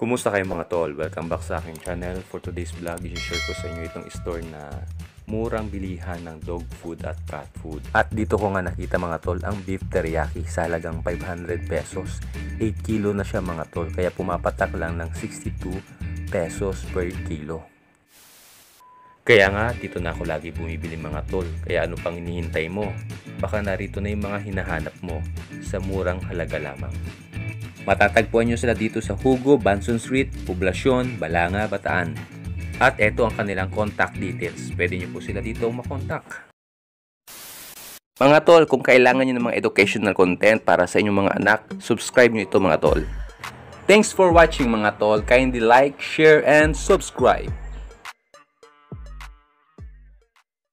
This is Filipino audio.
Kumusta kayo mga tol? Welcome back sa aking channel. For today's vlog, i-share ko sa inyo itong store na murang bilihan ng dog food at cat food. At dito ko nga nakita mga tol ang beef teriyaki sa halagang 500 pesos. 8 kilo na siya mga tol, kaya pumapatak lang ng 62 pesos per kilo. Kaya nga dito na ako lagi bumibili mga tol. Kaya ano pang hinihintay mo? Baka narito na yung mga hinahanap mo sa murang halaga lamang. Matatagpuan nyo sila dito sa Hugo, Banson Street, Poblacion, Balanga, Bataan. At eto ang kanilang contact details. Pwede nyo po sila dito makontak. Mga tol, kung kailangan nyo ng mga educational content para sa inyong mga anak, subscribe nyo ito mga tol. Thanks for watching mga tol. Kindly like, share, and subscribe.